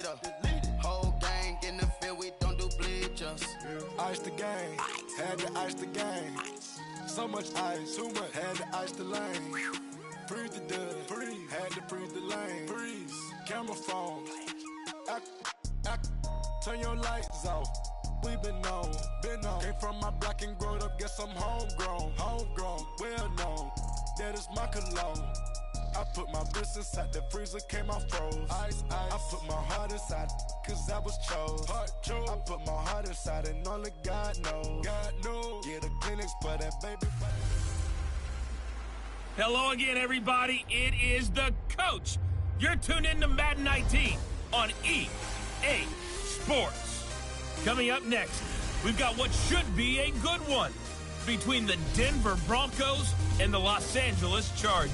Whole gang in the field, we don't do bleachers. Ice the game, had to ice the game. So much ice, too much, had to ice the lane. Freeze the dud, freeze, had to freeze the lane. Freeze, camera phone. Turn your lights off. We been on. Came from my block and growed up, guess I'm homegrown, well known. That is my cologne. I put my wrist inside the freezer, came out froze. Ice. I put my heart inside, cause I was chose. I put my heart inside and only God knows. Get a Kleenex for that baby. Hello again, everybody. It is the coach. You're tuned in to Madden 19 on EA Sports. Coming up next, we've got what should be a good one between the Denver Broncos and the Los Angeles Chargers.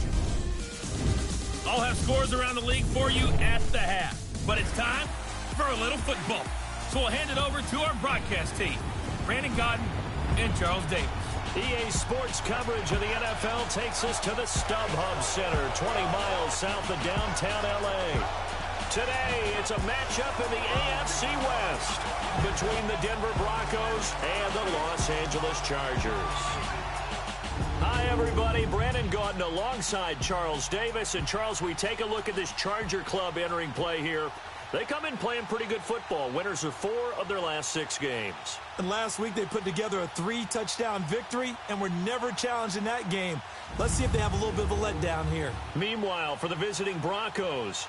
I'll have scores around the league for you at the half. But it's time for a little football. So we'll hand it over to our broadcast team, Brandon Godden and Charles Davis. EA Sports coverage of the NFL takes us to the StubHub Center, 20 miles south of downtown L.A. Today, it's a matchup in the AFC West between the Denver Broncos and the Los Angeles Chargers. Hi, everybody. Brandon Gaudin alongside Charles Davis. And, Charles, we take a look at this Charger club entering play here. They come in playing pretty good football. Winners of 4 of their last 6 games. And last week they put together a 3-touchdown victory and were never challenged in that game. Let's see if they have a little bit of a letdown here. Meanwhile, for the visiting Broncos,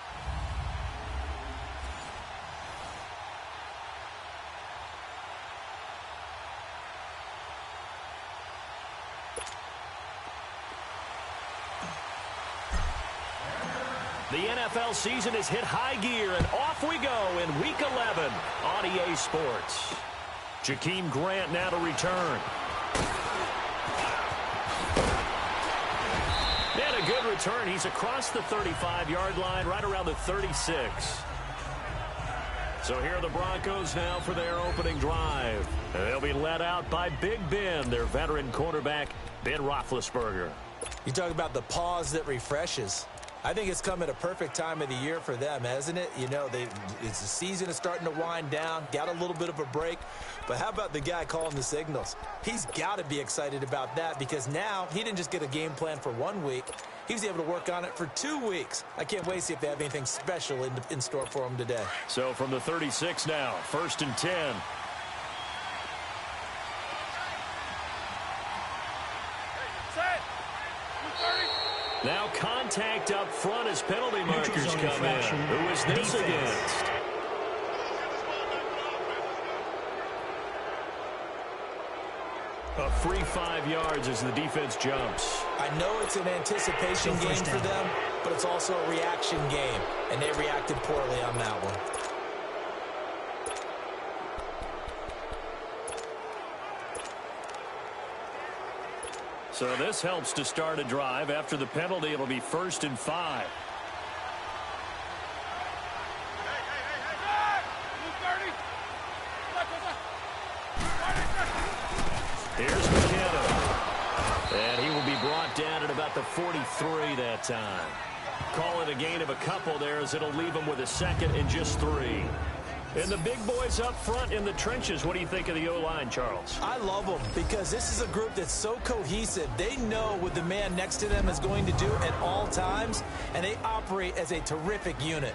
the NFL season has hit high gear, and off we go in Week 11 on EA Sports. Jakeem Grant now to return. And a good return. He's across the 35-yard line, right around the 36. So here are the Broncos now for their opening drive. They'll be led out by Big Ben, their veteran quarterback, Ben Roethlisberger. You talk about the pause that refreshes. I think it's come at a perfect time of the year for them, hasn't it? You know, it's the season is starting to wind down, got a little bit of a break. But how about the guy calling the signals? He's got to be excited about that because now he didn't just get a game plan for 1 week. He was able to work on it for 2 weeks. I can't wait to see if they have anything special in store for him today. So from the 36 now, 1st and 10. Now contact up front as penalty markers come in. Who is this against? A free 5 yards as the defense jumps. I know it's an anticipation game for them, but it's also a reaction game, and they reacted poorly on that one. So this helps to start a drive. After the penalty, it'll be 1st and 5. Here's McKinnon. And he will be brought down at about the 43 that time. Call it a gain of a couple there as it'll leave him with a 2nd and just 3. And the big boys up front in the trenches. What do you think of the O-line, Charles? I love them because this is a group that's so cohesive. They know what the man next to them is going to do at all times, and they operate as a terrific unit.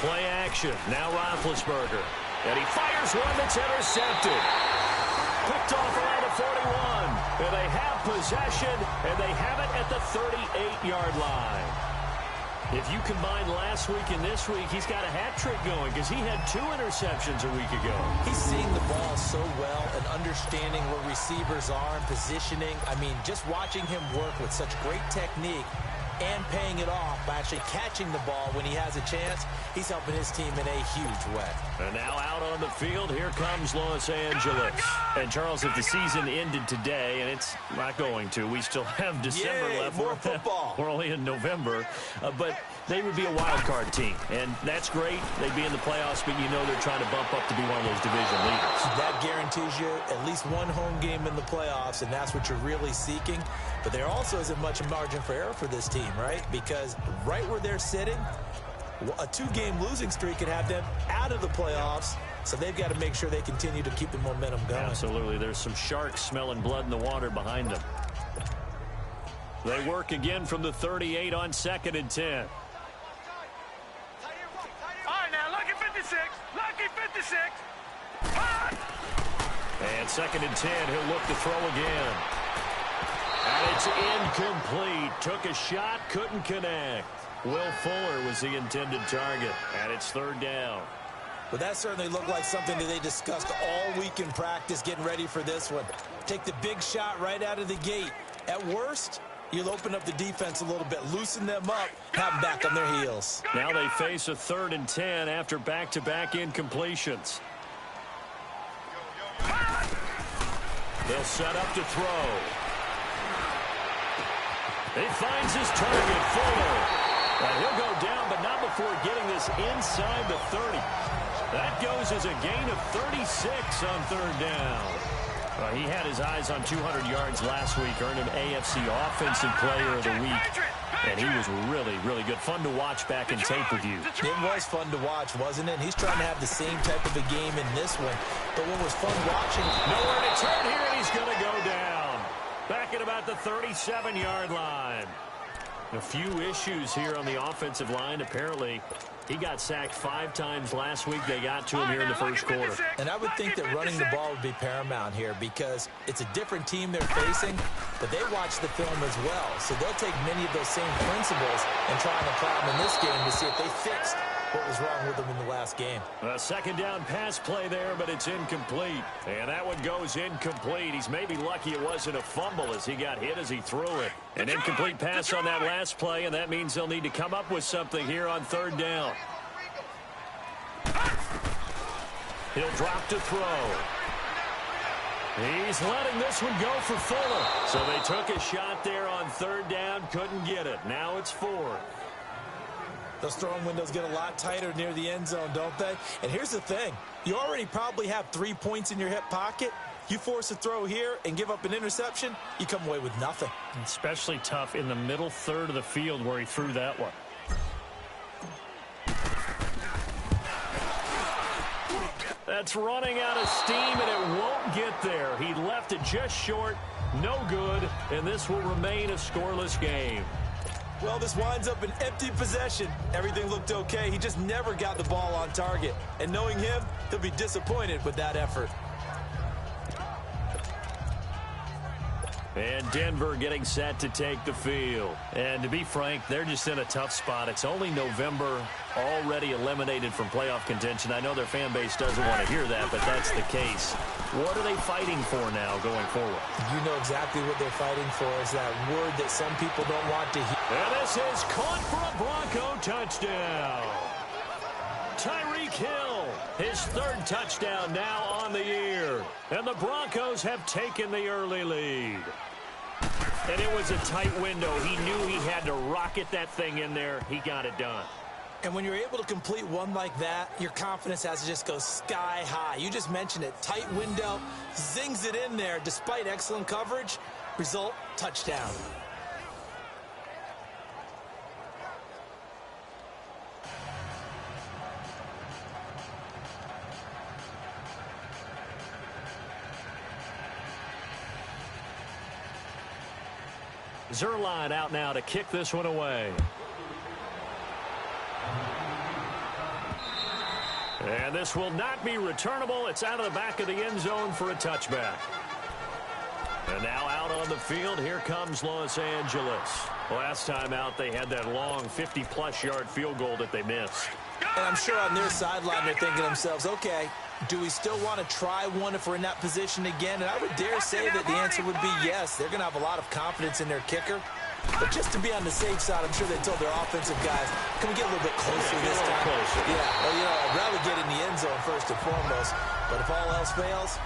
Play action. Now Roethlisberger. And he fires one that's intercepted. Picked off around the 41. And they have possession, and they have it at the 38-yard line. If you combine last week and this week, he's got a hat trick going because he had 2 interceptions a week ago. He's seeing the ball so well and understanding where receivers are and positioning. I mean, just watching him work with such great technique, and paying it off by actually catching the ball when he has a chance. He's helping his team in a huge way. And now out on the field, here comes Los Angeles. And Charles, if the season ended today, and it's not going to, we still have December left. More football. We're only in November, but they would be a wild card team, and that's great. They'd be in the playoffs, but you know they're trying to bump up to be one of those division leaders. That guarantees you at least one home game in the playoffs, and that's what you're really seeking. But there also isn't much margin for error for this team, right? Because right where they're sitting, a 2-game losing streak could have them out of the playoffs, so they've got to make sure they continue to keep the momentum going. Absolutely. There's some sharks smelling blood in the water behind them. They work again from the 38 on 2nd and 10. And 2nd and 10, he'll look to throw again. And it's incomplete. Took a shot, couldn't connect. Will Fuller was the intended target, and it's 3rd down. Well, that certainly looked like something that they discussed all week in practice, getting ready for this one. Take the big shot right out of the gate. At worst, you'll open up the defense a little bit, loosen them up, have them back on their heels. Now they face a 3rd and 10 after back-to-back incompletions. They'll set up to throw. He finds his target, Fuller. And he'll go down, but not before getting this inside the 30. That goes as a gain of 36 on 3rd down. He had his eyes on 200 yards last week, earned an AFC Offensive Player of the Week. And he was really, really good. Fun to watch back in tape review. It was fun to watch, wasn't it? He's trying to have the same type of a game in this one. But what was fun watching... Nowhere to turn here, and he's going to go down. Back at about the 37-yard line. A few issues here on the offensive line. Apparently, he got sacked 5 times last week. They got to him here in the first quarter. And I would think that running the ball would be paramount here because it's a different team they're facing, but they watch the film as well. So they'll take many of those same principles and try and apply them in this game to see if they fixed what was wrong with them in the last game. A 2nd down pass play there, but it's incomplete. And that one goes incomplete. He's maybe lucky it wasn't a fumble as he got hit as he threw it. An incomplete pass on that last play, and that means they'll need to come up with something here on 3rd down. He'll drop to throw. He's letting this one go for Fuller. So they took a shot there on 3rd down, couldn't get it. Now it's 4th. Those throwing windows get a lot tighter near the end zone, don't they? And here's the thing. You already probably have 3 points in your hip pocket. You force a throw here and give up an interception, you come away with nothing. Especially tough in the middle third of the field where he threw that one. That's running out of steam, and it won't get there. He left it just short, no good, and this will remain a scoreless game. Well, this winds up an empty possession. Everything looked okay. He just never got the ball on target. And knowing him, he'll be disappointed with that effort. And Denver getting set to take the field. And to be frank, they're just in a tough spot. It's only November, already eliminated from playoff contention. I know their fan base doesn't want to hear that, but that's the case. What are they fighting for now going forward? You know exactly what they're fighting for is that word that some people don't want to hear. And this is caught for a Bronco touchdown. Tyreek Hill, his 3rd touchdown now on the year. And the Broncos have taken the early lead. And it was a tight window. He knew he had to rocket that thing in there. He got it done. And when you're able to complete one like that, your confidence has to just go sky high. You just mentioned it. Tight window, zings it in there despite excellent coverage. Result, touchdown. Zerline out now to kick this one away. And this will not be returnable. It's out of the back of the end zone for a touchback. And now out on the field, here comes Los Angeles. Last time out, they had that long 50-plus yard field goal that they missed. And I'm sure on their sideline, they're thinking to themselves, okay, do we still want to try one if we're in that position again? And I would dare say that the answer would be yes. They're going to have a lot of confidence in their kicker. But just to be on the safe side, I'm sure they told their offensive guys, can we get a little bit closer this time? Yeah, well, I'd rather get in the end zone first and foremost. But if all else fails,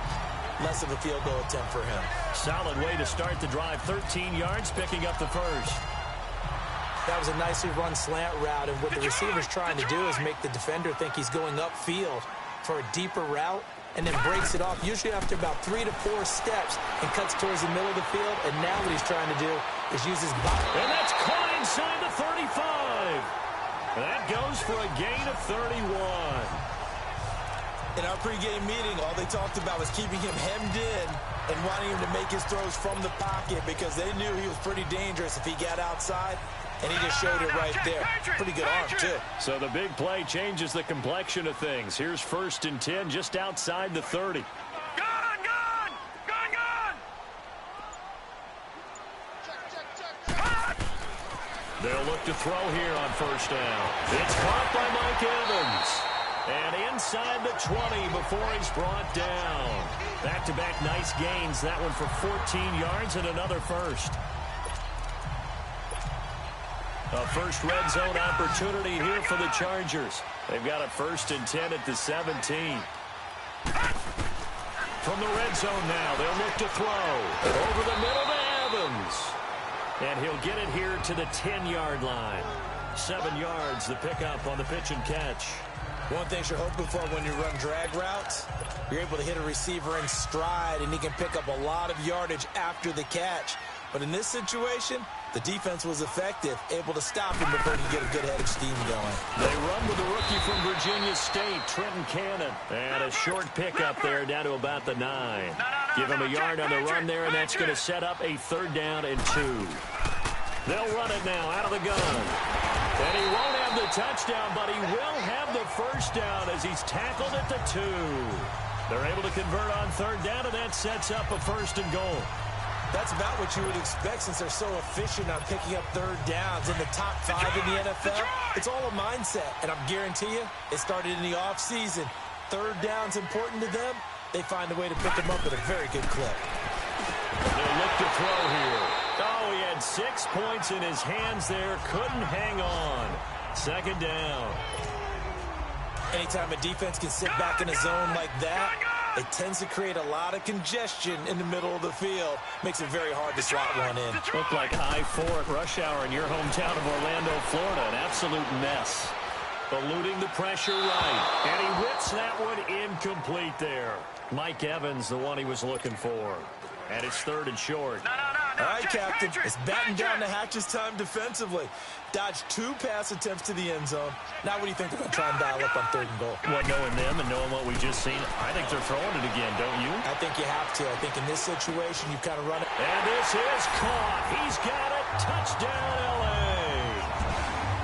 less of a field goal attempt for him. Solid way to start the drive. 13 yards, picking up the first. That was a nicely run slant route, and what the receiver's trying to do is make the defender think he's going upfield for a deeper route, and then breaks it off, usually after about 3 to 4 steps, and cuts towards the middle of the field. And now what he's trying to do is use his body. And that's caught inside the 35. That goes for a gain of 31. In our pregame meeting, all they talked about was keeping him hemmed in and wanting him to make his throws from the pocket because they knew he was pretty dangerous if he got outside, and he just showed it right there. Pretty good arm, too. So the big play changes the complexion of things. Here's 1st and 10 just outside the 30. They'll look to throw here on 1st down. It's caught by Mike Evans. And inside the 20 before he's brought down. Back-to-back nice gains. That one for 14 yards and another first. A first red zone opportunity here for the Chargers. They've got a 1st and 10 at the 17. From the red zone now, they'll look to throw. Over the middle to Evans. And he'll get it here to the 10-yard line. 7 yards, the pickup on the pitch and catch. One thing you're hoping for when you run drag routes, you're able to hit a receiver in stride, and he can pick up a lot of yardage after the catch. But in this situation, the defense was effective, able to stop him before he could get a good head of steam going. They run with the rookie from Virginia State, Trenton Cannon. And a short pickup there down to about the 9. Give him a yard on the run there, and that's going to set up a 3rd down and 2. They'll run it now out of the gun. And he won't have the touchdown, but he will have the 1st down as he's tackled at the 2. They're able to convert on 3rd down, and that sets up a 1st and goal. That's about what you would expect since they're so efficient on picking up 3rd downs. In the top 5 in the NFL, it's all a mindset. And I guarantee you, it started in the offseason. 3rd down's important to them. They find a way to pick them up at a very good clip. They'll look to throw here. Oh, he had 6 points in his hands there. Couldn't hang on. 2nd down. Anytime a defense can sit back in a zone like that, it tends to create a lot of congestion in the middle of the field. Makes it very hard to slot one in. Looked like I-4 at rush hour in your hometown of Orlando, Florida. An absolute mess. Eluding the pressure right. And he whips that one incomplete there. Mike Evans, the one he was looking for. And it's 3rd and short. All right, Captain. It's batten down the hatches time defensively. Dodged 2 pass attempts to the end zone. Now what do you think they're going to try and dial up on 3rd and goal? Well, knowing them and knowing what we just seen, I think they're throwing it again, don't you? I think you have to. I think in this situation, you kind of run it. And this is caught. He's got it. Touchdown, L.A.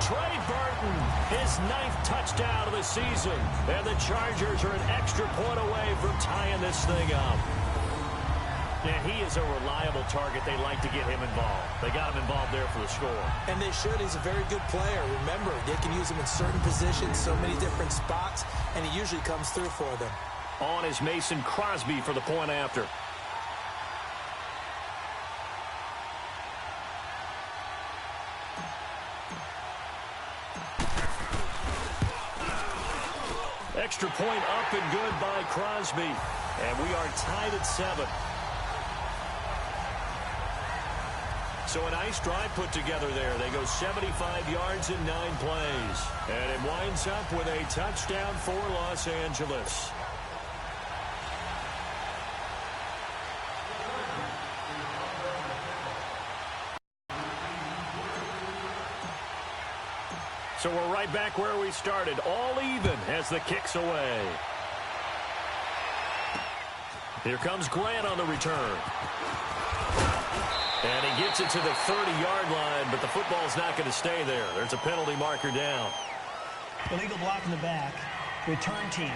Trey Burton, his 9th touchdown of the season. And the Chargers are an extra point away from tying this thing up. And he is a reliable target. They like to get him involved. They got him involved there for the score. And they should. He's a very good player. Remember, they can use him in certain positions, so many different spots, and he usually comes through for them. On is Mason Crosby for the point after. Extra point up and good by Crosby. And we are tied at 7. So a nice drive put together there. They go 75 yards in 9 plays. And it winds up with a touchdown for Los Angeles. So we're right back where we started. All even as the kick's away. Here comes Grant on the return. And he gets it to the 30-yard line, but the football's not going to stay there. There's a penalty marker down. Illegal block in the back. Return team.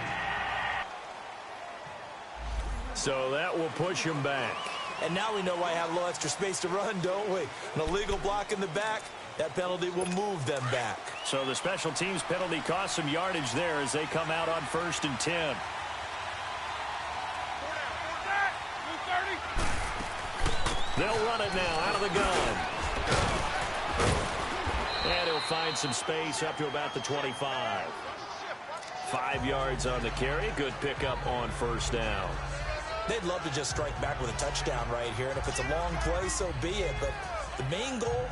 So that will push him back. And now we know why I have a little extra space to run, don't we? An illegal block in the back, that penalty will move them back. So the special teams penalty cost some yardage there as they come out on 1st and 10. They'll run it now out of the gun. And he'll find some space up to about the 25. 5 yards on the carry. Good pickup on first down. They'd love to just strike back with a touchdown right here, and if it's a long play, so be it. But the main goal,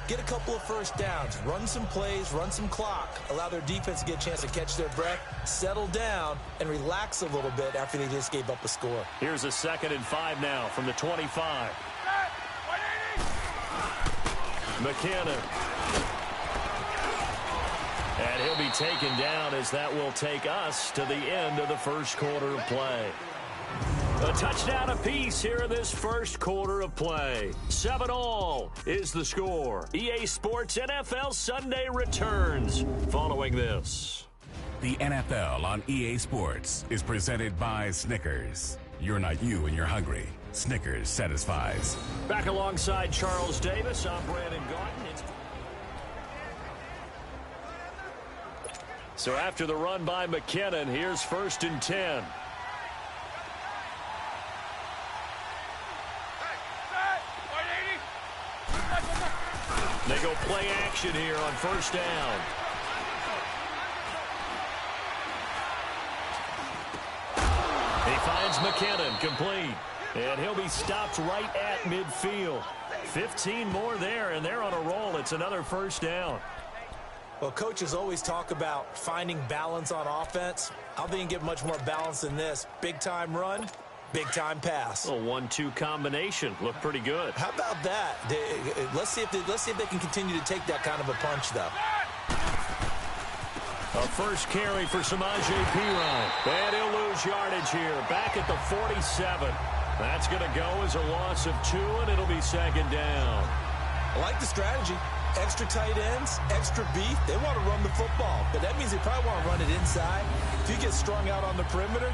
get a couple of first downs, run some plays, run some clock, allow their defense to get a chance to catch their breath, settle down, and relax a little bit after they just gave up a score. Here's a 2nd and 5 now from the 25. McKinnon. And he'll be taken down as that will take us to the end of the first quarter of play. A touchdown apiece here in this first quarter of play. 7-all is the score. EA Sports NFL Sunday returns following this. The NFL on EA Sports is presented by Snickers. You're not you when you're hungry. Snickers satisfies. Back alongside Charles Davis, I'm Brandon Gaudin. So after the run by McKinnon, here's 1st and 10. They go play action here on first down. He finds McKinnon complete. And he'll be stopped right at midfield. 15 more there, and they're on a roll. It's another first down. Well, coaches always talk about finding balance on offense. I don't think you can get much more balance than this. Big-time run, big-time pass. A 1-2 combination. Looked pretty good. How about that? Let's see if they can continue to take that kind of a punch, though. A first carry for Samaje Perine. And he'll lose yardage here. Back at the 47. That's going to go as a loss of 2, and it'll be 2nd down. I like the strategy. Extra tight ends, extra beef. They want to run the football, but that means they probably want to run it inside. If you get strung out on the perimeter,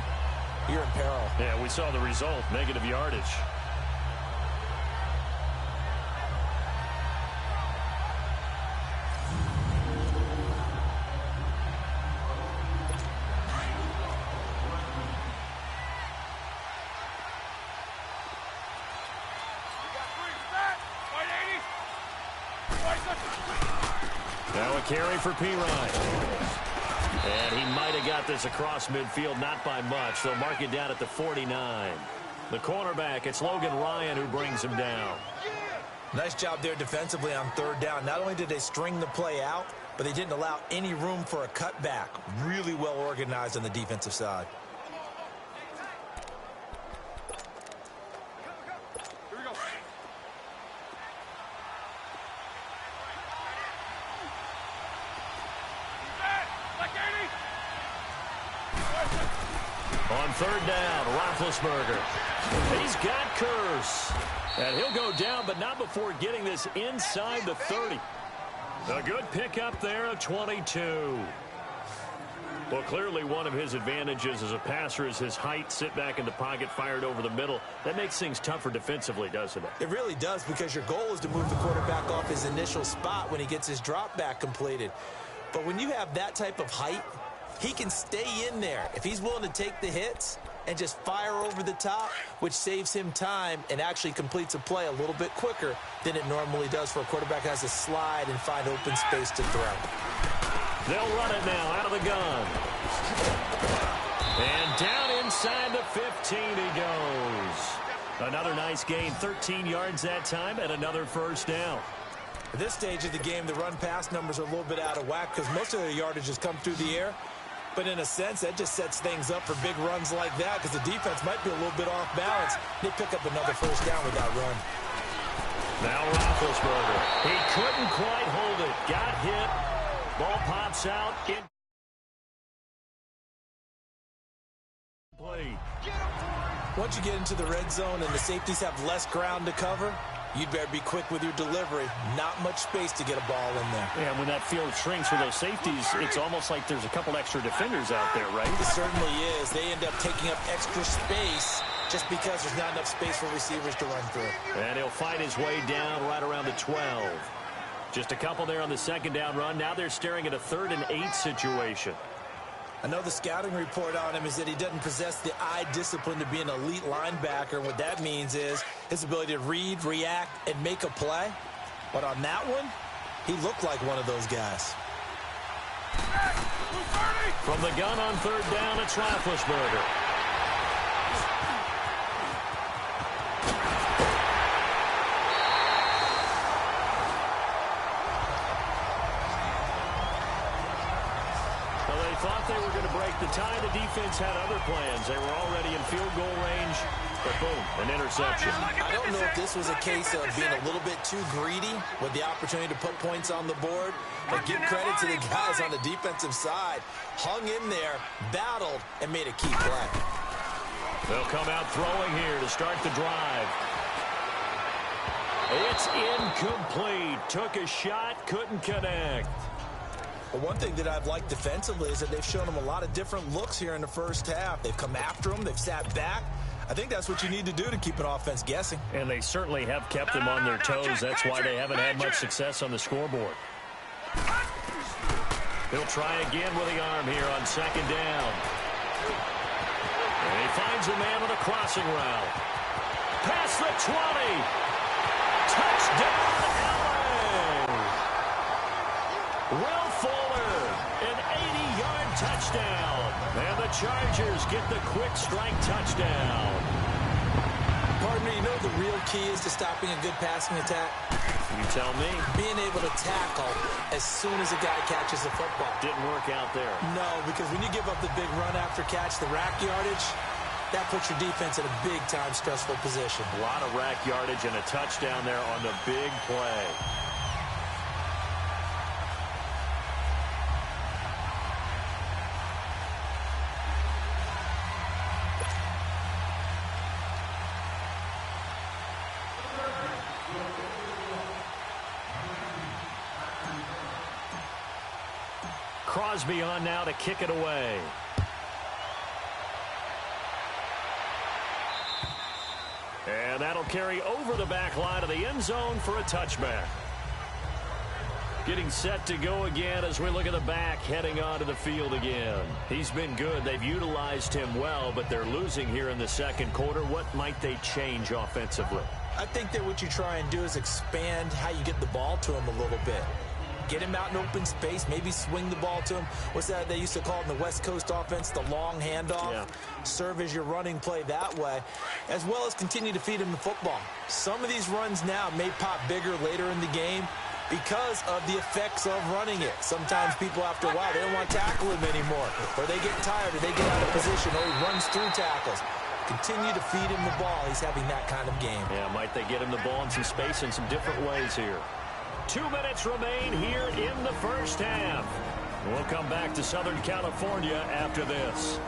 you're in peril. Yeah, we saw the result, negative yardage. Now a carry for Perine. And he might have got this across midfield, not by much. They'll mark it down at the 49. The cornerback, it's Logan Ryan who brings him down. Nice job there defensively on 3rd down. Not only did they string the play out, but they didn't allow any room for a cutback. Really well organized on the defensive side. On 3rd down, Roethlisberger. He's got Curse. And he'll go down, but not before getting this inside the 30. A good pickup there of 22. Well, clearly one of his advantages as a passer is his height. Sit back in the pocket, fired over the middle. That makes things tougher defensively, doesn't it? It really does, because your goal is to move the quarterback off his initial spot when he gets his drop back completed. But when you have that type of height, he can stay in there if he's willing to take the hits and just fire over the top, which saves him time and actually completes a play a little bit quicker than it normally does for a quarterback who has to slide and find open space to throw. They'll run it now out of the gun. And down inside the 15 he goes. Another nice gain, 13 yards that time, and another first down. At this stage of the game, the run-pass numbers are a little bit out of whack because most of their yardage has come through the air. But in a sense, that just sets things up for big runs like that because the defense might be a little bit off balance. They pick up another first down with that run. Now Roethlisberger. He couldn't quite hold it. Got hit. Ball pops out. Once you get into the red zone and the safeties have less ground to cover, you'd better be quick with your delivery. Not much space to get a ball in there. Yeah, when that field shrinks for those safeties, it's almost like there's a couple extra defenders out there, right? It certainly is. They end up taking up extra space just because there's not enough space for receivers to run through. And he'll fight his way down right around the 12. Just a couple there on the 2nd down run. Now they're staring at a 3rd and 8 situation. I know the scouting report on him is that he doesn't possess the eye discipline to be an elite linebacker. And what that means is his ability to read, react, and make a play. But on that one, He looked like one of those guys. From the gun on third down, it's Roethlisberger. Well, they thought they were going to break the tie. The defense had other plans. They were already in field goal range, but boom, an interception. I don't know if this was a case of being a little bit too greedy with the opportunity to put points on the board, but give credit to the guys on the defensive side. Hung in there, battled, and made a key play. They'll come out throwing here to start the drive. It's incomplete. Took a shot, couldn't connect. But one thing that I've liked defensively is that they've shown them a lot of different looks here in the first half. They've come after them. They've sat back. I think that's what you need to do to keep an offense guessing. And they certainly have kept them on their toes. That's why they haven't had much success on the scoreboard. He'll try again with the arm here on second down. And he finds a man with a crossing route. Past the 20. Touchdown, LA! Will Fuller, an 80-yard touchdown. And the Chargers get the quick strike touchdown. Partner, you know the real key is to stopping a good passing attack? You tell me. Being able to tackle as soon as a guy catches the football. Didn't work out there. No, because when you give up the big run after catch, the rack yardage, that puts your defense in a big-time stressful position. A lot of rack yardage and a touchdown there on the big play. Crosby on now to kick it away. And that'll carry over the back line of the end zone for a touchback. Getting set to go again as we look at the back heading onto the field again. He's been good. They've utilized him well, but they're losing here in the second quarter. What might they change offensively? I think that what you try and do is expand how you get the ball to him a little bit. Get him out in open space, maybe swing the ball to him. What's that they used to call it in the West Coast offense, the long handoff? Yeah. Serve as your running play that way, as well as continue to feed him the football. Some of these runs now may pop bigger later in the game because of the effects of running it. Sometimes people, after a while, they don't want to tackle him anymore, or they get tired, or they get out of position, or he runs through tackles. Continue to feed him the ball. He's having that kind of game. Yeah, might they get him the ball in some space in some different ways here. 2 minutes remain here in the first half. We'll come back to Southern California after this.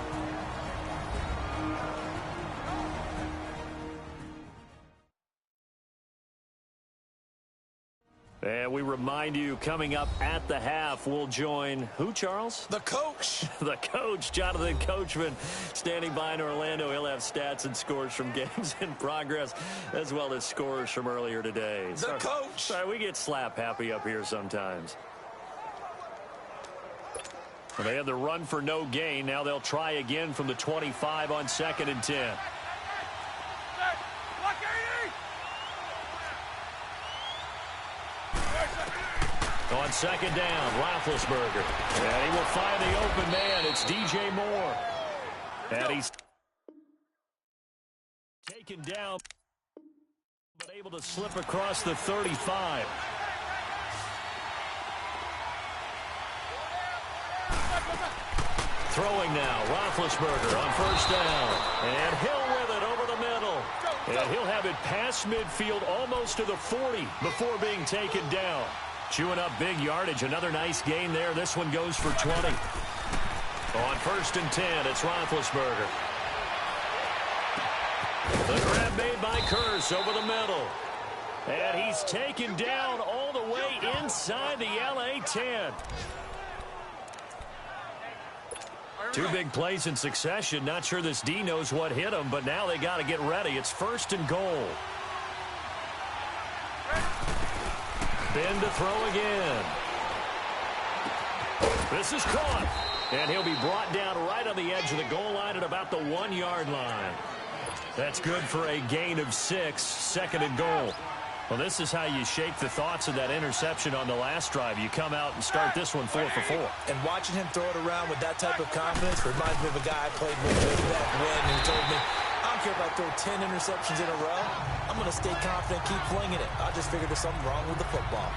And we remind you, coming up at the half, we'll join who, Charles? The coach. The coach, Jonathan Coachman, standing by in Orlando. He'll have stats and scores from games in progress, as well as scores from earlier today. The coach. Sorry, we get slap happy up here sometimes. Well, they had the run for no gain. Now they'll try again from the 25 on 2nd and 10. On 2nd down, Roethlisberger. And he will find the open man. It's DJ Moore. And he's taken down, but able to slip across the 35. Throwing now, Roethlisberger on 1st down. And Hill with it over the middle. And he'll have it past midfield almost to the 40 before being taken down. Chewing up big yardage. Another nice gain there. This one goes for 20. On 1st and 10, it's Roethlisberger. The grab made by Curse over the middle. And he's taken down all the way inside the LA 10. 2 big plays in succession. Not sure this D knows what hit him, but now they got to get ready. It's 1st and goal. Ben to throw again. This is caught. And he'll be brought down right on the edge of the goal line at about the 1-yard line. That's good for a gain of 6. 2nd and goal. Well, this is how you shake the thoughts of that interception on the last drive. You come out and start this one 4 for 4. And watching him throw it around with that type of confidence reminds me of a guy I played with way back when, and he told me, I don't care if I throw 10 interceptions in a row. I'm going to stay confident, keep flinging it. I just figured there's something wrong with the football.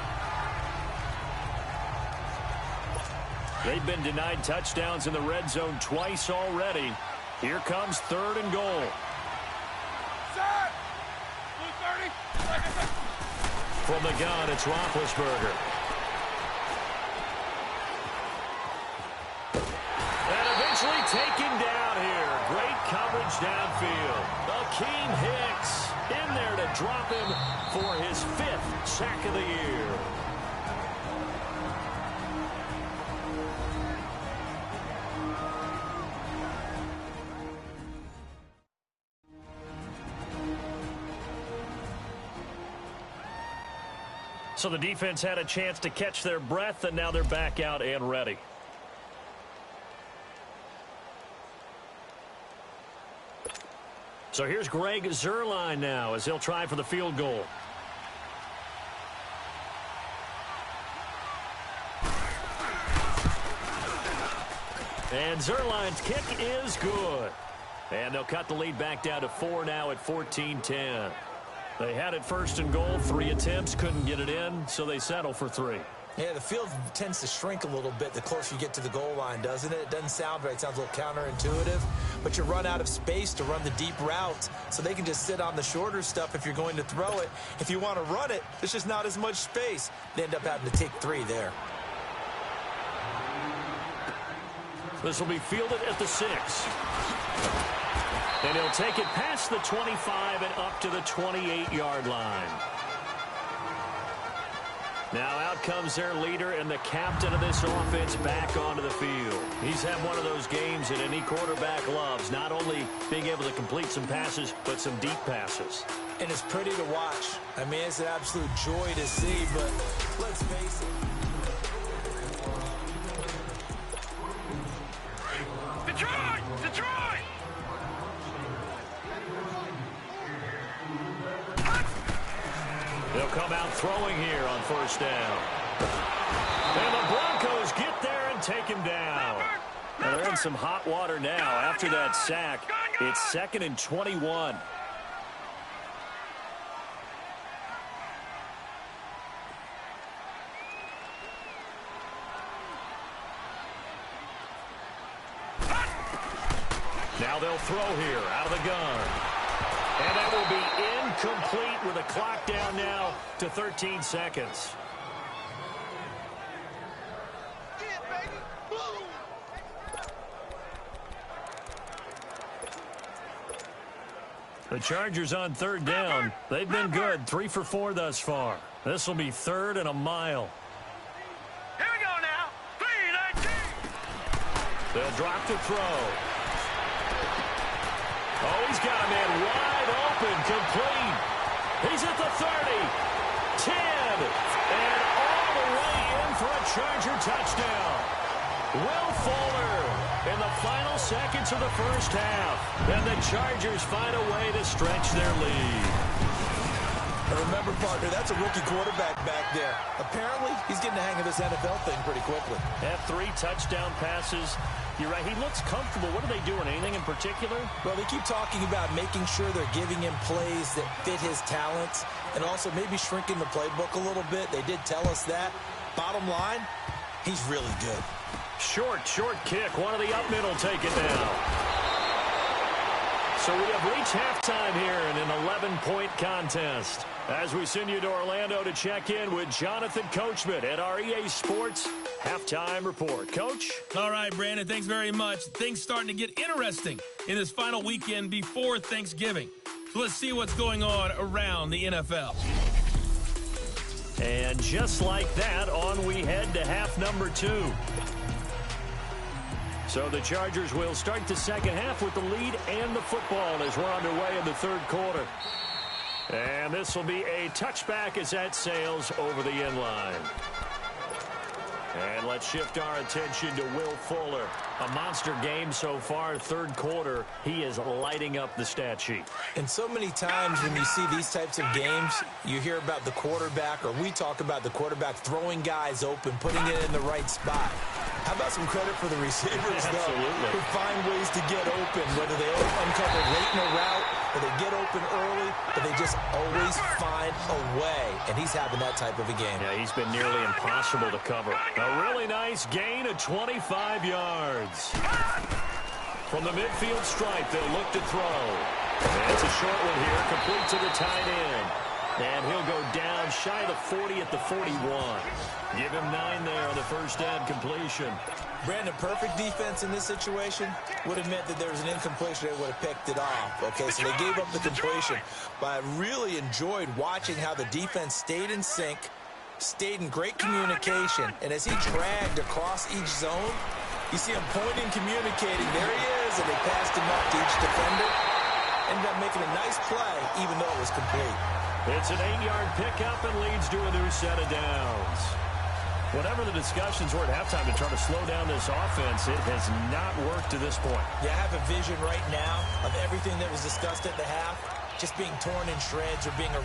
They've been denied touchdowns in the red zone twice already. Here comes 3rd and goal. From the gun, it's Roethlisberger. And eventually taken down here. Great coverage downfield. Akeem Hicks in there to drop him for his 5th sack of the year. So the defense had a chance to catch their breath, and now they're back out and ready. So here's Greg Zuerlein now as he'll try for the field goal. And Zuerlein's kick is good. And they'll cut the lead back down to 4 now at 14-10. They had it 1st and goal, 3 attempts, couldn't get it in, so they settle for 3. Yeah, the field tends to shrink a little bit the closer you get to the goal line, doesn't it? It doesn't sound right. It sounds a little counterintuitive. But you run out of space to run the deep routes, so they can just sit on the shorter stuff if you're going to throw it. If you want to run it, there's just not as much space. They end up having to take 3 there. This will be fielded at the 6. And he'll take it past the 25 and up to the 28-yard line. Now out comes their leader and the captain of this offense back onto the field. He's had one of those games that any quarterback loves, not only being able to complete some passes, but some deep passes. And it's pretty to watch. I mean, it's an absolute joy to see, but let's face it. Detroit! Detroit! They'll come out throwing here on 1st down. And the Broncos get there and take him down. Now they're in some hot water now after that sack. It's 2nd and 21. Now they'll throw here out of the gun. And that will be incomplete with a clock down now to 13 seconds. The Chargers on 3rd down. They've been good, 3 for 4 thus far. This will be 3rd and a mile. Here we go now. 3-19. They'll drop to throw. Oh, he's got a man wide open, complete. He's at the 30, 10, and all the way in for a Charger touchdown. Will Fuller in the final seconds of the 1st half. And the Chargers find a way to stretch their lead. And remember, partner, that's a rookie quarterback back there. Apparently, he's getting the hang of this NFL thing pretty quickly. Have 3 touchdown passes. You're right, he looks comfortable. What are they doing? Anything in particular? Well, they keep talking about making sure they're giving him plays that fit his talents and also maybe shrinking the playbook a little bit. They did tell us that. Bottom line, he's really good. Short kick. One of the up middle take it down. So we have reached halftime here in an 11-point contest. As we send you to Orlando to check in with Jonathan Coachman at our EA Sports Halftime Report. Coach? All right, Brandon, thanks very much. Things starting to get interesting in this final weekend before Thanksgiving. So let's see what's going on around the NFL. And just like that, on we head to half number 2. So the Chargers will start the second half with the lead and the football as we're underway in the 3rd quarter. And this will be a touchback as that sails over the end line. And let's shift our attention to Will Fuller. A monster game so far, third quarter. He is lighting up the stat sheet. And so many times when you see these types of games, you hear about the quarterback, or we talk about the quarterback throwing guys open, putting it in the right spot. How about some credit for the receivers, though, who find ways to get open, whether they uncover late in a route or they get open early, but they just always find a way. And he's having that type of a game. Yeah, he's been nearly impossible to cover. A really nice gain of 25 yards. From the midfield stripe, they'll look to throw. And it's a short one here, complete to the tight end. And he'll go down shy of the 40 at the 41. Give him 9 there on the first down completion. Brandon, perfect defense in this situation would have meant that there was an incompletion. They would have picked it off. Okay, so they gave up the completion. But I really enjoyed watching how the defense stayed in sync, stayed in great communication. And as he dragged across each zone, you see him pointing, communicating. There he is, and they passed him up to each defender. Ended up making a nice play, even though it was complete. It's an 8-yard pickup and leads to a new set of downs. Whatever the discussions were at halftime to try to slow down this offense, it has not worked to this point. Yeah, I have a vision right now of everything that was discussed at the half just being torn in shreds or being a...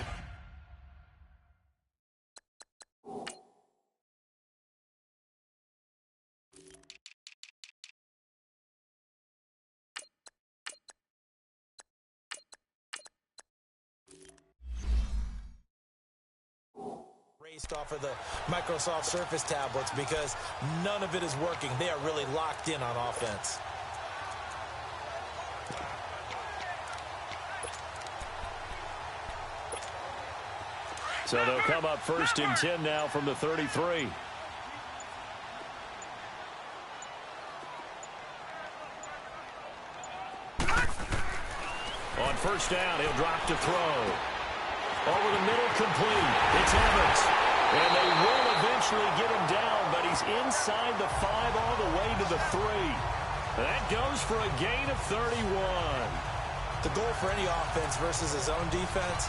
off of the Microsoft Surface tablets because none of it is working. They are really locked in on offense. So they'll come up first and 10 now from the 33. On first down, he'll drop to throw. Over the middle, complete. It's Evans. And they will eventually get him down, but he's inside the 5 all the way to the 3. That goes for a gain of 31. The goal for any offense versus his own defense,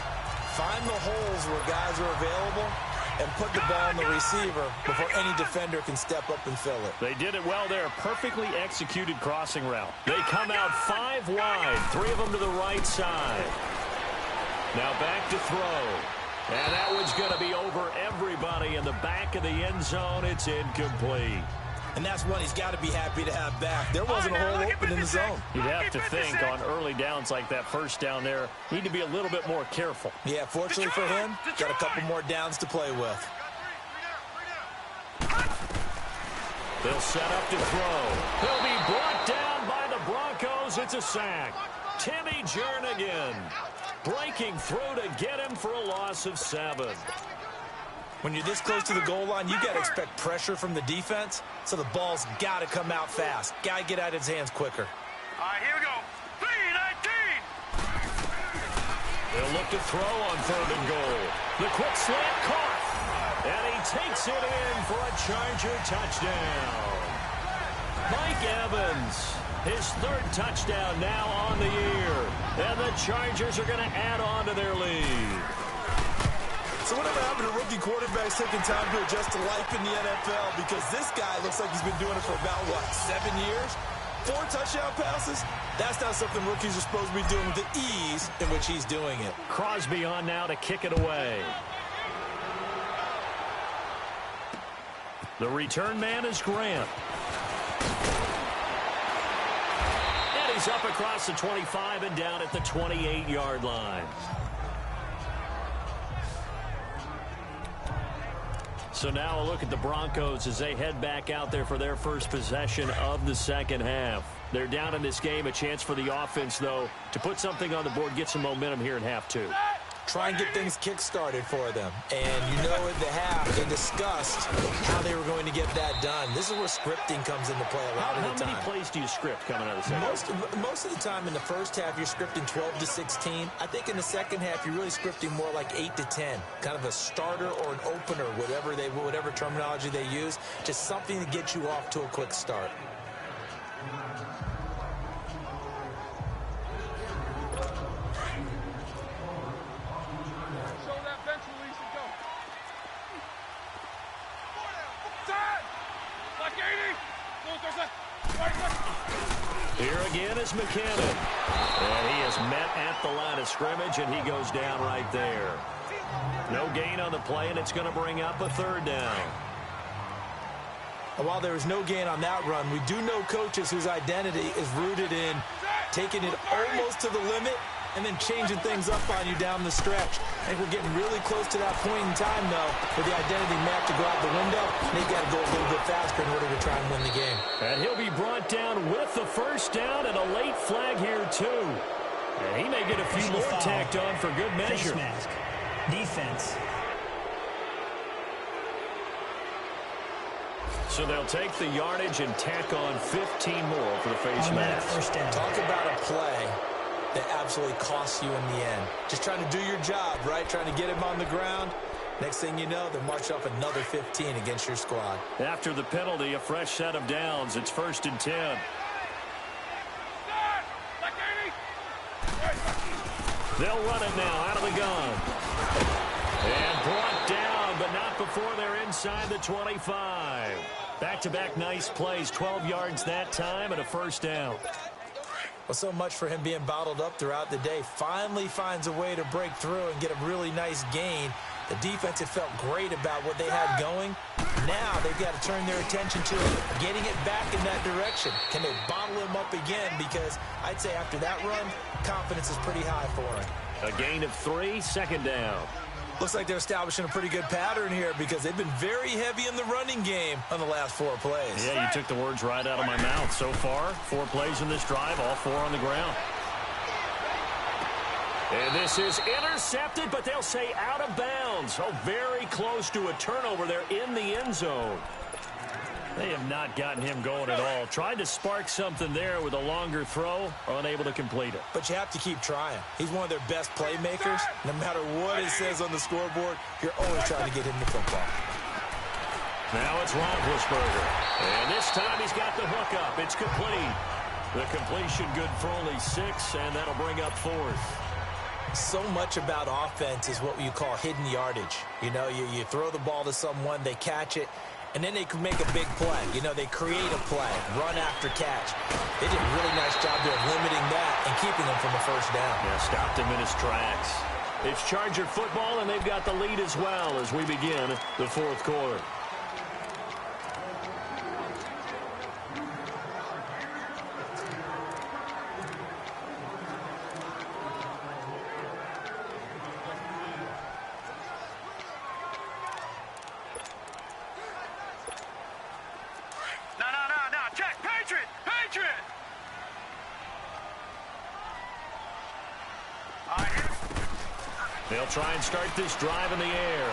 find the holes where guys are available and put the ball on the receiver before any defender can step up and fill it. They did it well there. Perfectly executed crossing route. They come out 5 wide, 3 of them to the right side. Now back to throw. And that one's going to be over everybody in the back of the end zone. It's incomplete. And that's one he's got to be happy to have back. There wasn't a hole open in the zone. You'd have to think on early downs like that first down there, need to be a little bit more careful. Yeah, fortunately for him, got a couple more downs to play with. They'll set up to throw. He'll be brought down by the Broncos. It's a sack. Timmy Jernigan breaking through to get him for a loss of 7. When you're this close to the goal line, you got to expect pressure from the defense, so the ball's got to come out fast. Got to get out of his hands quicker. All right, here we go. 3-19. They'll look to throw on 3rd and goal. The quick slant caught. And he takes it in for a Charger touchdown. Mike Evans, his 3rd touchdown now on the year. And the Chargers are going to add on to their lead. So whatever happened to rookie quarterbacks taking time to adjust to life in the NFL? Because this guy looks like he's been doing it for about, 7 years? 4 touchdown passes? That's not something rookies are supposed to be doing with the ease in which he's doing it. Crosby on now to kick it away. The return man is Grant. And he's up across the 25 and down at the 28-yard line. So now a look at the Broncos as they head back out there for their first possession of the second half. They're down in this game. A chance for the offense, though, to put something on the board, get some momentum here in half 2. Try and get things kick-started for them. And you know at the half, they discussed how they were going to get that done. This is where scripting comes into play a lot of the time. How many plays do you script coming out of the second? Most of the time in the first half, you're scripting 12 to 16. I think in the second half, you're really scripting more like 8 to 10. Kind of a starter or an opener, whatever terminology they use. Just something to get you off to a quick start. Here again is McKinnon. And he is met at the line of scrimmage, and he goes down right there. No gain on the play, and it's going to bring up a third down. And while there was no gain on that run, we do know coaches whose identity is rooted in taking it almost to the limit and then changing things up on you down the stretch. I think we're getting really close to that point in time, though, for the identity map to go out the window. They've got to go a little bit faster in order to try and win the game. And he'll be brought down with the first down and a late flag here, too. And he may get a few more tacked on for good measure. Face mask. Defense. So they'll take the yardage and tack on 15 more for the face mask. First down. Talk about a play that absolutely costs you in the end. Just trying to do your job, right? Trying to get him on the ground. Next thing you know, they're marching up another 15 against your squad. After the penalty, a fresh set of downs. It's 1st and 10. They'll run it now out of the gun. And brought down, but not before they're inside the 25. Back-to-back nice plays. 12 yards that time and a first down. Well, so much for him being bottled up throughout the day. Finally finds a way to break through and get a really nice gain. The defense had felt great about what they had going. Now they've got to turn their attention to getting it back in that direction. Can they bottle him up again? Because I'd say after that run, confidence is pretty high for him. A gain of 3, second down. Looks like they're establishing a pretty good pattern here because they've been very heavy in the running game on the last 4 plays. Yeah, you took the words right out of my mouth. So far, 4 plays in this drive, all 4 on the ground. And this is intercepted, but they'll say out of bounds. Oh, very close to a turnover there in the end zone. They have not gotten him going at all. Tried to spark something there with a longer throw, unable to complete it. But you have to keep trying. He's one of their best playmakers. No matter what it says on the scoreboard, you're always trying to get him the football. Now it's Roethlisberger. And this time he's got the hook up. It's complete. The completion good for only 6, and that'll bring up 4th. So much about offense is what you call hidden yardage. You know, you throw the ball to someone, they catch it, and then they can make a big play. You know, they create a play, run after catch. They did a really nice job there of limiting that and keeping them from the first down. Yeah, stopped him in his tracks. It's Charger football, and they've got the lead as well as we begin the 4th quarter. They'll try and start this drive in the air.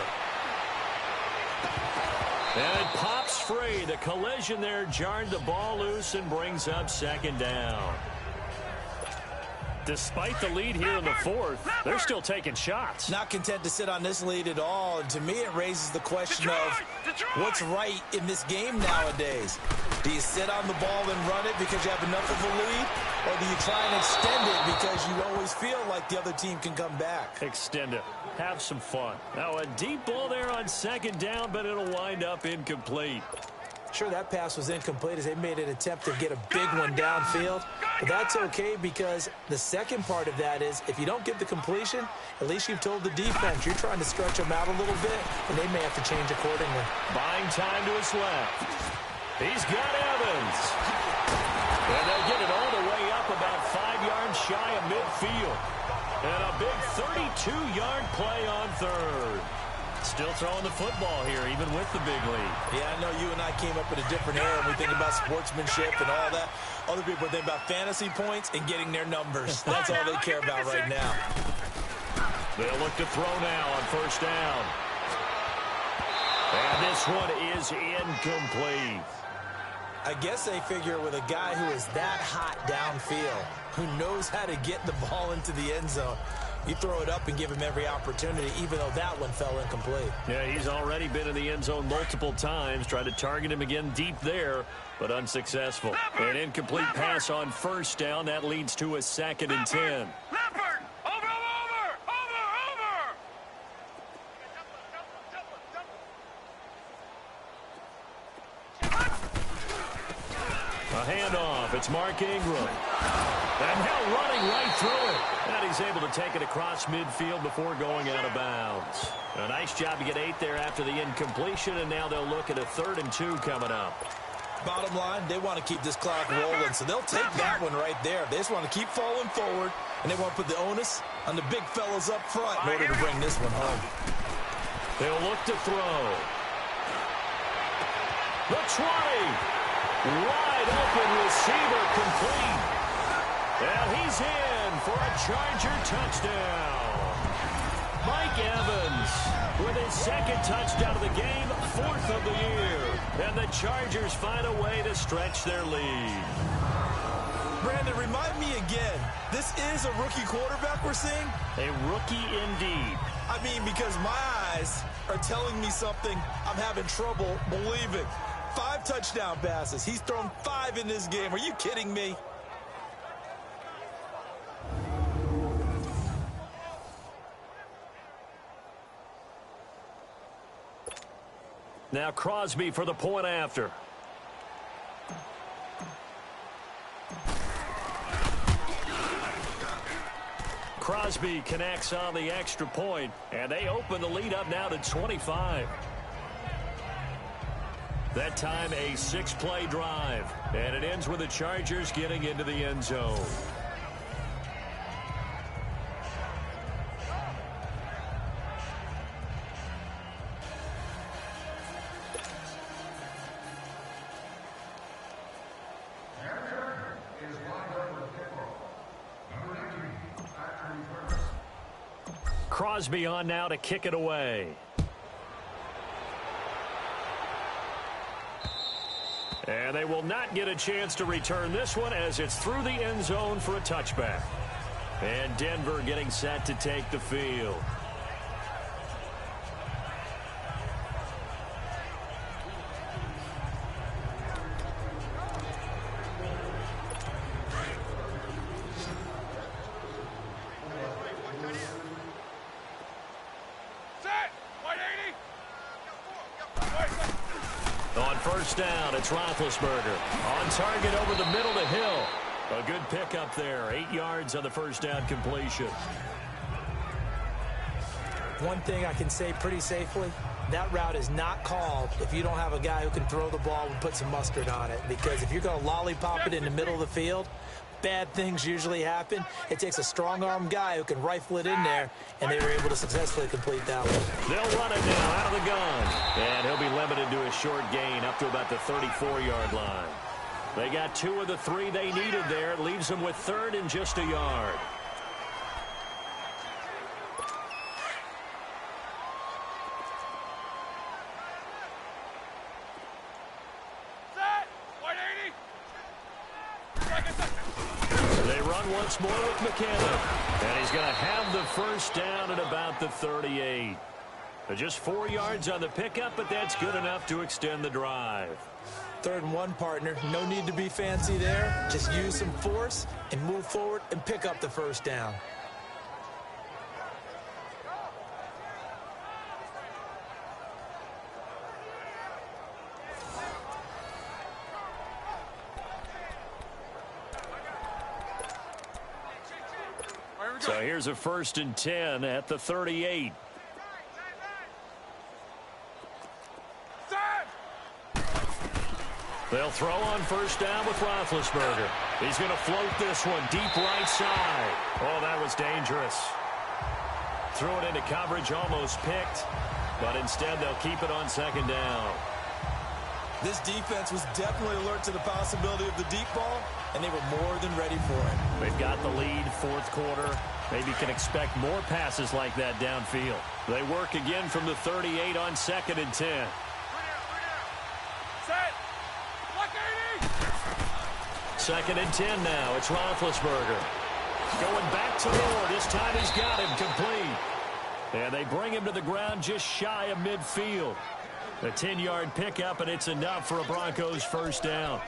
And it pops free. The collision there jarred the ball loose and brings up 2nd down. Despite the lead here in the 4th, they're still taking shots. Not content to sit on this lead at all. And to me, it raises the question of what's right in this game nowadays. Do you sit on the ball and run it because you have enough of a lead? Or do you try and extend it because you always feel like the other team can come back? Extend it. Have some fun. Now a deep ball there on 2nd down, but it'll wind up incomplete. Sure, that pass was incomplete as they made an attempt to get a big one downfield. But that's okay because the second part of that is if you don't get the completion, at least you've told the defense you're trying to stretch them out a little bit, and they may have to change accordingly. Buying time to his left. He's got Evans. And they'll get it all the way up about 5 yards shy of midfield. And a big 32-yard play on 3rd. Still throwing the football here, even with the big lead. Yeah, I know you and I came up in a different era when we think about sportsmanship and all that. Other people are thinking about fantasy points and getting their numbers. That's all they care about right now. They'll look to throw now on 1st down. And this one is incomplete. I guess they figure with a guy who is that hot downfield, who knows how to get the ball into the end zone, you throw it up and give him every opportunity, even though that one fell incomplete. Yeah, he's already been in the end zone multiple times. Tried to target him again deep there, but unsuccessful. An incomplete pass on 1st down. That leads to a 2nd and 10. A handoff. It's Mark Ingram. And now running right through it. And he's able to take it across midfield before going out of bounds. A nice job to get 8 there after the incompletion, and now they'll look at a 3rd and 2 coming up. Bottom line, they want to keep this clock rolling, so they'll take that one right there. They just want to keep falling forward, and they want to put the onus on the big fellas up front in order to bring this one home. They'll look to throw. The 20. Wide open receiver complete. And he's in for a Charger touchdown. Mike Evans with his 2nd touchdown of the game, 4th of the year. And the Chargers find a way to stretch their lead. Brandon, remind me again, this is a rookie quarterback we're seeing? A rookie indeed. I mean, because my eyes are telling me something I'm having trouble believing. 5 touchdown passes. He's thrown 5 in this game. Are you kidding me? Now Crosby for the point after. Crosby connects on the extra point, and they open the lead up now to 25. That time a 6-play drive, and it ends with the Chargers getting into the end zone. Crosby on now to kick it away. And they will not get a chance to return this one as it's through the end zone for a touchback. And Denver getting set to take the field. On first down, it's Roethlisberger. On target over the middle to Hill. A good pickup there. 8 yards on the first down completion. One thing I can say pretty safely, that route is not called if you don't have a guy who can throw the ball and put some mustard on it. Because if you're going to lollipop it in the middle of the field, bad things usually happen. It takes a strong-arm guy who can rifle it in there, and they were able to successfully complete that one. They'll run it now out of the gun. And he'll be limited to a short gain up to about the 34-yard line. They got 2 of the 3 they needed there. It leaves them with 3rd and just a yard. They run once more with McKinnon. And he's going to have the first down at about the 38. Just 4 yards on the pickup, but that's good enough to extend the drive. 3rd and 1, partner. No need to be fancy there. Just use some force and move forward and pick up the first down. So here's a 1st and 10 at the 38. They'll throw on first down with Roethlisberger. He's going to float this one deep right side. Oh, that was dangerous. Threw it into coverage, almost picked. But instead, they'll keep it on 2nd down. This defense was definitely alert to the possibility of the deep ball, and they were more than ready for it. They've got the lead, 4th quarter. Maybe can expect more passes like that downfield. They work again from the 38 on 2nd and 10. Set. Block 80. 2nd and 10 now. It's Roethlisberger. Going back to Moore. This time he's got him complete. And they bring him to the ground just shy of midfield. A 10-yard pickup, and it's enough for a Broncos first down.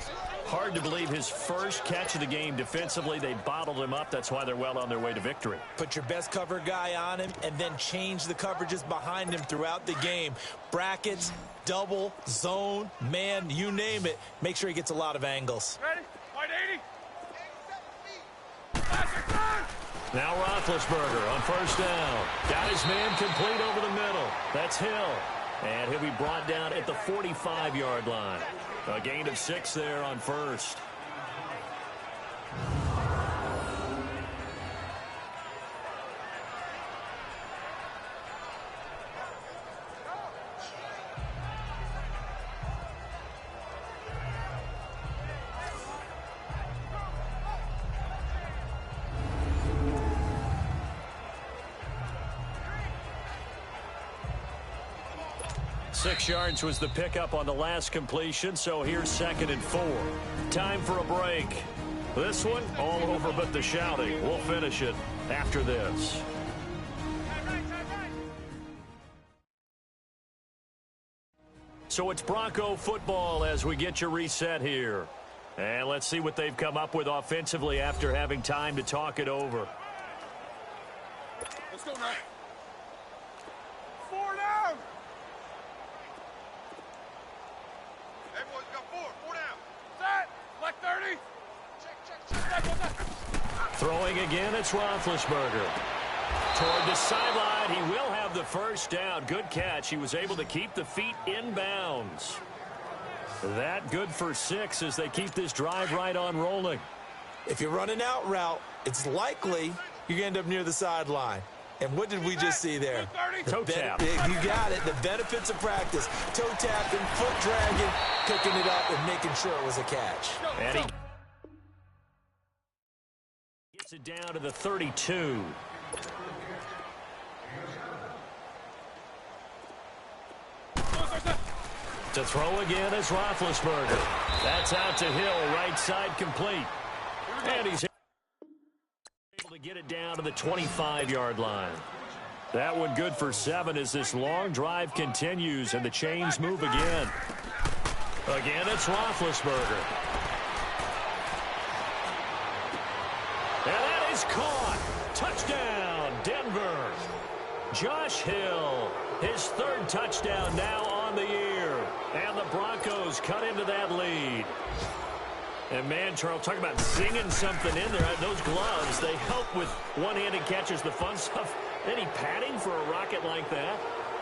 Hard to believe his first catch of the game defensively. They bottled him up. That's why they're well on their way to victory. Put your best cover guy on him and then change the coverages behind him throughout the game. Brackets, double, zone, man, you name it. Make sure he gets a lot of angles. Ready? Now Roethlisberger on first down. Got his man complete over the middle. That's Hill. And he'll be brought down at the 45-yard line. A gain of 6 there on first. Six yards was the pickup on the last completion, so here's 2nd and 4. Time for a break. This one, all over but the shouting. We'll finish it after this. So it's Bronco football as we get you reset here. And let's see what they've come up with offensively after having time to talk it over. Let's go now. 4 down. Hey, boys, got 4 down. Set. Black 30. Check. Throwing again, it's Roethlisberger. Toward the sideline, he will have the first down. Good catch. He was able to keep the feet in bounds. That good for 6 as they keep this drive right on rolling. If you run an out route, it's likely you're going to end up near the sideline. And what did we just see there? Toe tap. You got it. The benefits of practice. Toe tapping, foot dragging, picking it up, and making sure it was a catch. And he gets it down to the 32. To throw again is Roethlisberger. That's out to Hill, right side complete. And he's able to get it down to the 25-yard line. That one good for 7 as this long drive continues and the chains move again. Again, it's Roethlisberger. And that is caught. Touchdown, Denver. Josh Hill, his 3rd touchdown now on the year. And the Broncos cut into that lead. And man, Charles, talk about zinging something in there. Those gloves, they help with one-handed catches, the fun stuff. Any padding for a rocket like that?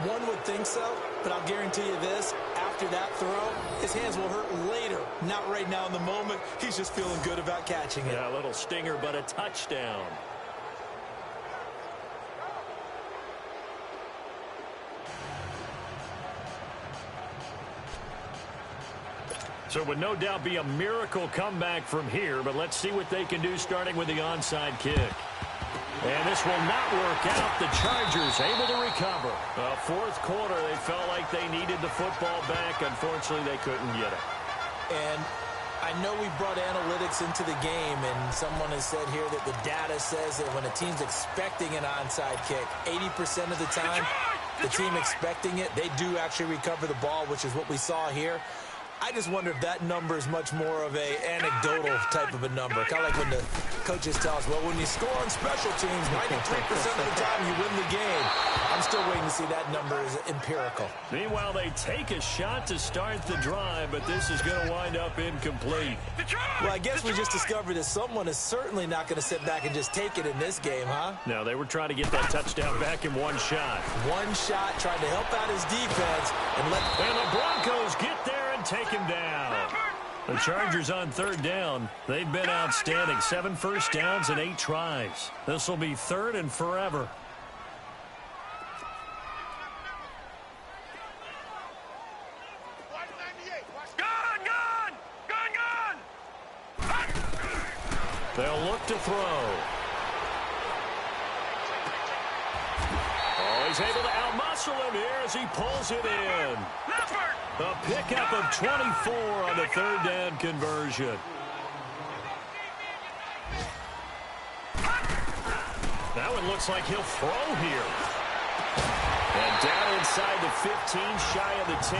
One would think so, but I'll guarantee you this. After that throw, his hands will hurt later. Not right now in the moment. He's just feeling good about catching it. Yeah, a little stinger, but a touchdown. So it would no doubt be a miracle comeback from here, but let's see what they can do starting with the onside kick. And this will not work out. The Chargers able to recover. Fourth quarter, they felt like they needed the football back. Unfortunately, they couldn't get it. And I know we brought analytics into the game, and someone has said here that the data says that when a team's expecting an onside kick, 80% of the time, the team expecting it, they do actually recover the ball, which is what we saw here. I just wonder if that number is much more of a anecdotal type of a number. Kind of like when the coaches tell us, well, when you score on special teams, 93% of the time you win the game. I'm still waiting to see that number is empirical. Meanwhile, they take a shot to start the drive, but this is going to wind up incomplete. Well, I guess we just discovered that someone is certainly not going to sit back and just take it in this game, huh? No, they were trying to get that touchdown back in one shot. One shot, trying to help out his defense. And the Broncos get there and take him down. The Chargers on 3rd down. They've been outstanding. 7 first downs and 8 tries. This will be 3rd and forever. They'll look to throw. Oh, he's able to outmuscle him here as he pulls it in. A pickup of 24 on the 3rd down conversion. That one looks like he'll throw here. And down inside the 15, shy of the 10.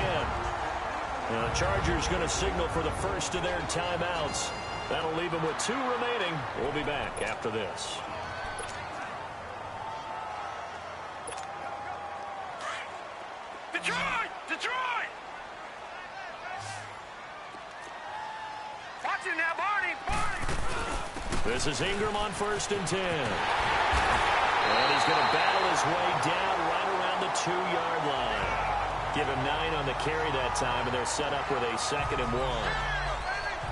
Now the Chargers going to signal for the first of their timeouts. That'll leave them with 2 remaining. We'll be back after this. Detroit! Detroit! Watch it now, Barney! This is Ingram on 1st and 10. And he's going to battle his way down right around the 2-yard line. Give him 9 on the carry that time, and they're set up with a 2nd and 1.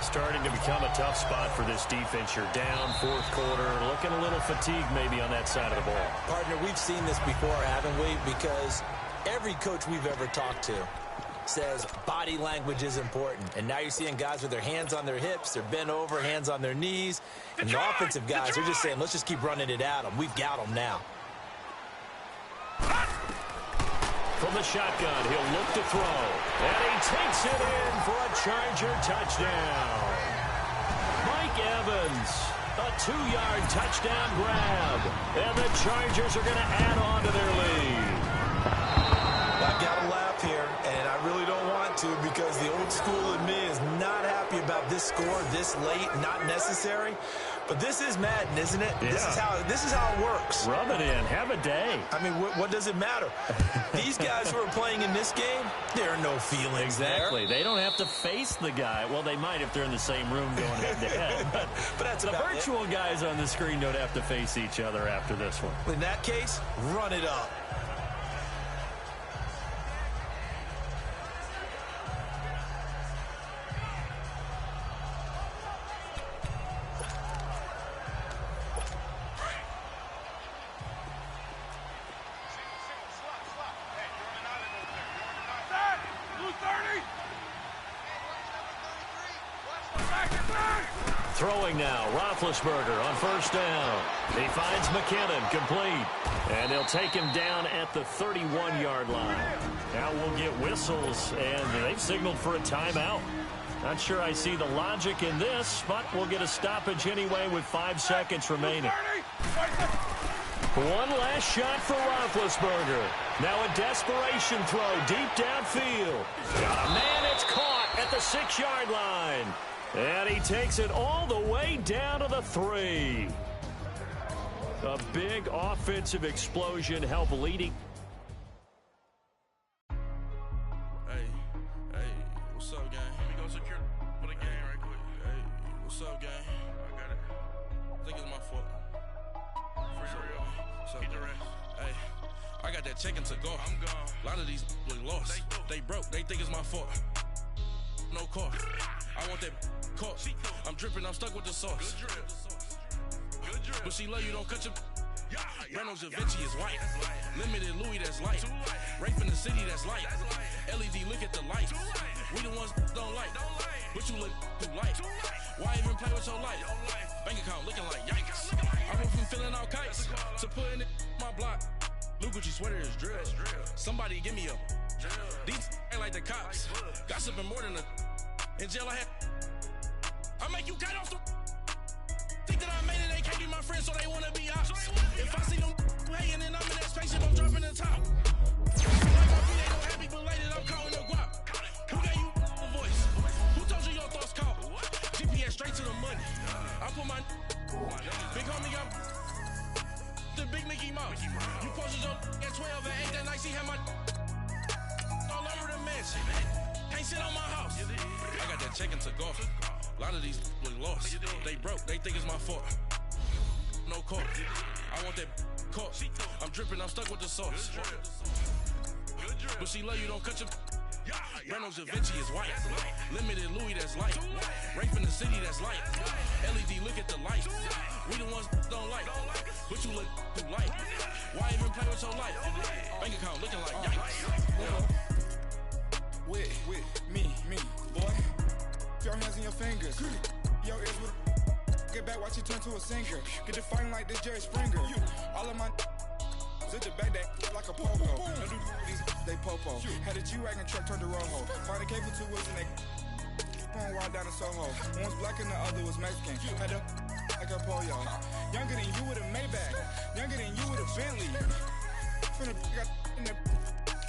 Starting to become a tough spot for this defense. You're down, 4th quarter, looking a little fatigued maybe on that side of the ball. Partner, we've seen this before, haven't we? Because every coach we've ever talked to says body language is important. And now you're seeing guys with their hands on their hips, they're bent over, hands on their knees. And the offensive guys are just saying, let's just keep running it at them. We've got them now. From the shotgun, he'll look to throw. And he takes it in for a Charger touchdown. Mike Evans, a 2-yard touchdown grab. And the Chargers are going to add on to their lead. I've got to laugh here, and I really don't want to because the old school in me is not happy about this score this late, not necessary. But this is Madden, isn't it? Yeah. This is how it works. Rub it in. Have a day. I mean, what does it matter? These guys who are playing in this game, there are no feelings exactly. there. They don't have to face the guy. Well, they might if they're in the same room going head-to-head. But that's the virtual guys on the screen don't have to face each other after this one. In that case, run it up. Throwing now, Roethlisberger on 1st down. He finds McKinnon, complete. And they'll take him down at the 31-yard line. Now we'll get whistles, and they've signaled for a timeout. Not sure I see the logic in this, but we'll get a stoppage anyway with 5 seconds remaining. One last shot for Roethlisberger. Now a desperation throw deep downfield. Got a man, it's caught at the 6-yard line. And he takes it all the way down to the 3. A big offensive explosion help leading. Hey, what's up, gang? Let me go secure for the game right quick. Hey, what's up, gang? I got it. I think it's my fault. What's up, hey, I got that check-in to go. I'm gone. A lot of these look lost. They broke. They think it's my fault. No car. I want that caught. I'm dripping, I'm stuck with the sauce. Good drip. But she love you, don't cut your. Reynolds Da Vinci is white. Limited Louis, that's light. Rape in the city, that's light. LED, look at the light. We the ones don't like. But you look too light. Why even play with your life? Bank account looking like yikes. I went from filling out kites to putting it in my block. Look what you sweater is drill. Somebody give me a. These ain't like the cops. Gossiping more than a. In jail I had. I make you cut off the. Think that I made it, they can't be my friends, so they wanna be ops. If I see them hating and I'm in that spaceship, I'm dropping the top. Like my feet ain't no happy belated, I'm calling the guap. Who gave you a voice? Who told you your thoughts call? GPS straight to the money. I put my big homie got the big Mickey Mouse. You posted your at 12 and 8 that night, she had my all over the mansion. Can't sit on my house. I got that check-in to go. A lot of these look lost. They broke, they think it's my fault. No car. I want that caught. I'm dripping, I'm stuck with the sauce. But she love you, don't cut your. Reynolds Da Vinci is white. Limited Louis, that's light. Rape in the city, that's light. LED, look at the light. We the ones don't like. But you look too light. Why even play with your life? Bank account looking like yikes. With me, boy. Your hands in your fingers. Your ears with. Get back, watch you turn to a singer. Get to fighting like this Jerry Springer. All of my. Zip the back that like a pogo. Don't do these, they popo. Had a G-Wagon truck turned to Rojo. Find a cable 2 wheels and they. Going wild down in Soho. One was black and the other was Mexican. Had a. Like a pollo. Younger than you with a Maybach. Younger than you with a Bentley. Finna got in the.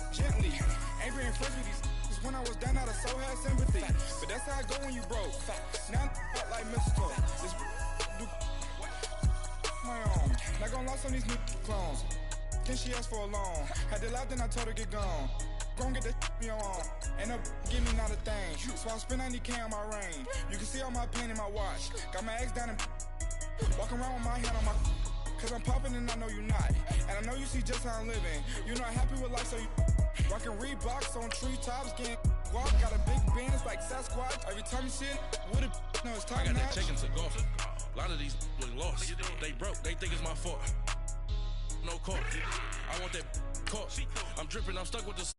Gently. Ain't being friends with these. When I was down, I so had sympathy. But that's how it go when you broke. Now I'm like mistletoe. This do my own. Not gonna lost on these new clones. Then she asked for a loan. Had to laugh, then I told her get gone. Gon' get that me on. Ain't up, give me not a thing. So I spend 90K on my range. You can see all my pain in my watch. Got my ex down and walking around with my hand on my. Cause I'm popping and I know you not. And I know you see just how I'm living. You're not happy with life, so you rockin' Reeboks on treetops, getting walk. Got a big bands like Sasquatch. Every time you see it, with a no, it's time. I got that taken to golf. A lot of these look lost. They broke, they think it's my fault. No court. I want that court. I'm dripping, I'm stuck with the